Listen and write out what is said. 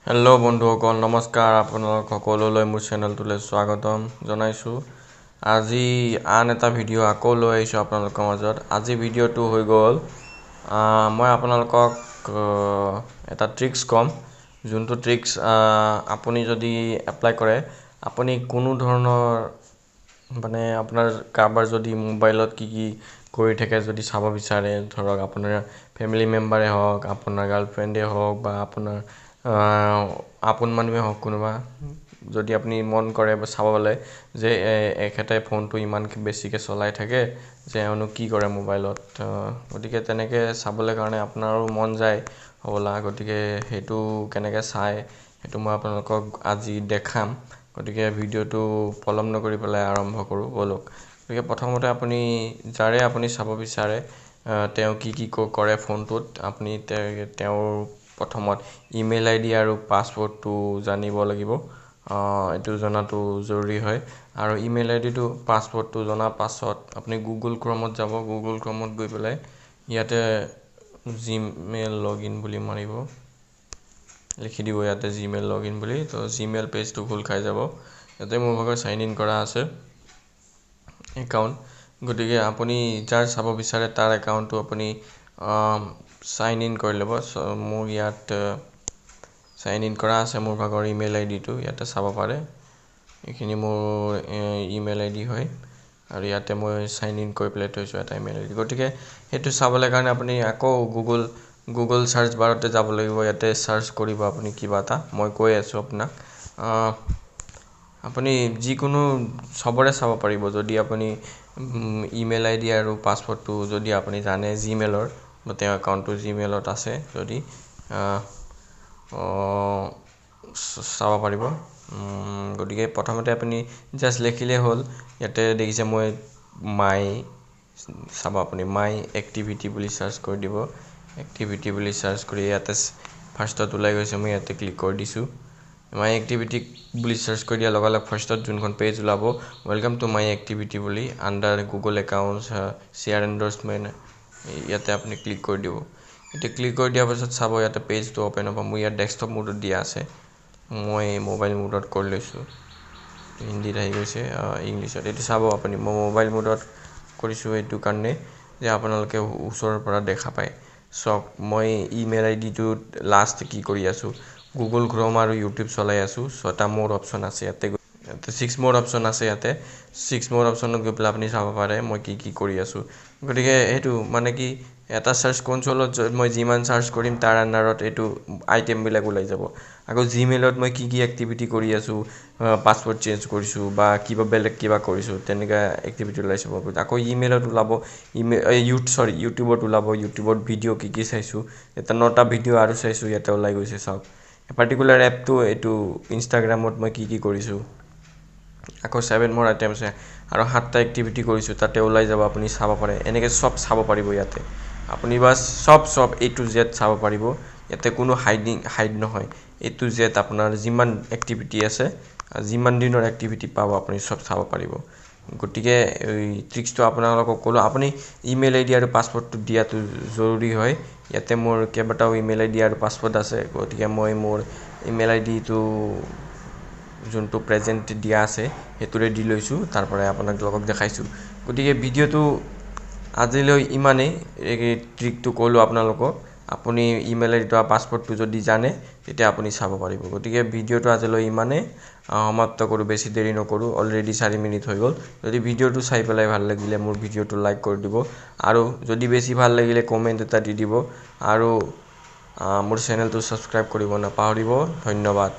Hello' বন্ধুসকল নমস্কাৰ আপোনালোক সকলোলৈ মোৰ চেনেলটোলৈ স্বাগতম জনাইছোঁ। আজি আন এটা ভিডিঅ' আকৌ লৈ আহিছোঁ আপোনালোকৰ মাজত। আজি ভিডিঅ'টো হৈ গ'ল মই আপোনালোকক এটা ট্ৰিক্স ক'ম, যোনটো ট্ৰিক্স আপুনি যদি এপ্লাই কৰে আপুনি কোনো ধৰণৰ মানে আপোনাৰ কাৰোবাৰ যদি মোবাইলত কি কৰি থাকে যদি চাব বিচাৰে, ধৰক আপোনাৰ ফেমিলি মেম্বাৰে হওক, আপোনাৰ গাৰ্লফ্ৰেণ্ডে হওক বা আপোনাৰ আপোন মানুহে হওক, কোনোবা যদি আপুনি মন কৰে চাবলৈ যে এখেতে ফোনটো ইমান বেছিকৈ চলাই থাকে যে এওঁনো কি কৰে মোবাইলত, গতিকে তেনেকৈ চাবলৈ কাৰণে আপোনাৰো মন যায় হ'বলা। গতিকে সেইটো কেনেকৈ চাই সেইটো মই আপোনালোকক আজি দেখাম। গতিকে ভিডিঅ'টো পলম নকৰি পেলাই আৰম্ভ কৰোঁ ব'লক। গতিকে প্ৰথমতে আপুনি যাৰে আপুনি চাব বিচাৰে তেওঁ কি কৰে ফোনটোত, আপুনি তেওঁৰ প্ৰথমত ইমেইল আইডি আৰু পাছৱৰ্ডটো জানিব লাগিব। এইটো জনাটো জৰুৰী হয়। আৰু ইমেইল আইডিটো পাছৱৰ্ডটো জনাৰ পাছত আপুনি গুগল ক্ৰমত যাব। গুগল ক্ৰমত গৈ পেলাই ইয়াতে জিমেইল লগইন বুলি মাৰিব, লিখি দিব ইয়াতে জিমেইল লগইন বুলি। তো জিমেইল পেজটো খোল খাই যাব। ইয়াতে মোৰ ভাগৰ চাইন ইন কৰা আছে একাউণ্ট। গতিকে আপুনি যাৰ চাব বিচাৰে তাৰ একাউণ্টটো আপুনি চাইন ইন কৰি ল'ব। মোৰ ইয়াত চাইন ইন কৰা আছে মোৰ ভাগৰ ইমেইল আইডিটো, ইয়াতে চাব পাৰে। এইখিনি মোৰ ইমেইল আইডি হয় আৰু ইয়াতে মই চাইন ইন কৰি পেলাই থৈছোঁ এটা ইমেইল আইডি। গতিকে সেইটো চাবলৈ কাৰণে আপুনি আকৌ গুগল চাৰ্চ বাৰতে যাব লাগিব। ইয়াতে চাৰ্চ কৰিব আপুনি কিবা এটা, মই কৈ আছোঁ আপোনাক। আপুনি যিকোনো চবৰে চাব পাৰিব যদি আপুনি ইমেইল আইডি আৰু পাছৱৰ্ডটো যদি আপুনি জানে জিমেইলৰ, তেওঁৰ একাউণ্টটো জিমেইলত আছে যদি চাব পাৰিব। গতিকে প্ৰথমতে আপুনি জাষ্ট লিখিলেই হ'ল। ইয়াতে দেখিছে মই চাব আপুনি মাই এক্টিভিটি বুলি চাৰ্চ কৰি দিব। এক্টিভিটি বুলি চাৰ্চ কৰি ইয়াতে ফাৰ্ষ্টত ওলাই গৈছে, মই ইয়াতে ক্লিক কৰি দিছোঁ। মাই এক্টিভিটি বুলি চাৰ্চ কৰি দিয়াৰ লগে লগে ফাৰ্ষ্টত যোনখন পেজ ওলাব ৱেলকাম টু মাই এক্টিভিটি বুলি, under Google accounts share endorsement, ইয়াতে আপুনি ক্লিক কৰি দিব। এতিয়া ক্লিক কৰি দিয়াৰ পাছত চাব ইয়াতে পেজটো অ'পেন হ'ব। মোৰ ইয়াত ডেস্কটপ মোডত দিয়া আছে, মই মোবাইল মোডত কৰি লৈছোঁ। হিন্দীত আহি গৈছে, ইংলিছত। এইটো চাব আপুনি মই মোবাইল মোডত কৰিছোঁ এইটো কাৰণে যে আপোনালোকে ওচৰৰ পৰা দেখা পায়। চাওক মই ইমেইল আইডিটোত লাষ্ট কি কৰি আছোঁ, গুগল ক্ৰম আৰু ইউটিউব চলাই আছোঁ। 6টা মোৰ অপশ্যন আছে ইয়াতে 6 মোৰ অপশ্যন আছে ইয়াতে 6 মোৰ অপশ্যনত গৈ পেলাই আপুনি চাব পাৰে মই কি কৰি আছোঁ। গতিকে সেইটো মানে কি, এটা চাৰ্চ কনচলত মই যিমান চাৰ্চ কৰিম তাৰ আণ্ডাৰত এইটো আইটেমবিলাক ওলাই যাব। আকৌ জিমেইলত মই কি এক্টিভিটি কৰি আছোঁ, পাছৱৰ্ড চেঞ্জ কৰিছোঁ বা বেলেগ কিবা কৰিছোঁ, তেনেকুৱা এক্টিভিটি ওলাই চাব। আকৌ ইমেইলত ওলাব, ইউটিউবত ওলাব, ইউটিউবত ভিডিঅ' কি চাইছোঁ, এটা 9টা ভিডিঅ' আৰু চাইছোঁ ইয়াতে ওলাই গৈছে। চাওক পাৰ্টিকুলাৰ এপটো এইটো ইনষ্টাগ্ৰামত মই কি কৰিছোঁ, আকৌ 7 মোৰ আইটেম আছে আৰু 7টা এক্টিভিটি কৰিছোঁ তাতে ওলাই যাব, আপুনি চাব পাৰে। এনেকৈ চব চাব পাৰিব ইয়াতে আপুনি বাছ চব A to Z চাব পাৰিব। ইয়াতে কোনো হাইড নহয়। A to Z আপোনাৰ যিমান এক্টিভিটি আছে, যিমান দিনৰ এক্টিভিটি পাব আপুনি চব চাব পাৰিব। গতিকে এই ট্ৰিক্সটো আপোনালোকক ক'লোঁ। আপুনি ইমেইল আইডি আৰু পাছৱৰ্ডটো দিয়াটো জৰুৰী হয়। ইয়াতে মোৰ কেইবাটাও ইমেইল আইডি আৰু পাছৱৰ্ড আছে। গতিকে মই মোৰ ইমেইল আইডিটো যোনটো প্ৰেজেণ্ট দিয়া আছে সেইটোৰে দি লৈছোঁ, তাৰ পৰাই আপোনালোকক দেখাইছোঁ। গতিকে ভিডিঅ'টো আজিলৈ ইমানেই। এই ট্ৰিকটো ক'লোঁ আপোনালোকক। আপুনি ইমেইল আইডিটো আৰু পাছৱৰ্ডটো যদি জানে তেতিয়া আপুনি চাব পাৰিব। গতিকে ভিডিঅ'টো আজিলৈ ইমানেই, সমাপ্ত কৰোঁ, বেছি দেৰি নকৰোঁ। অলৰেডি 4 মিনিট হৈ গ'ল। যদি ভিডিঅ'টো চাই পেলাই ভাল লাগিলে মোৰ ভিডিঅ'টো লাইক কৰি দিব আৰু যদি বেছি ভাল লাগিলে কমেণ্ট এটা দি দিব আৰু মোৰ চেনেলটো ছাবস্ক্ৰাইব কৰিব নাপাহৰিব। ধন্যবাদ।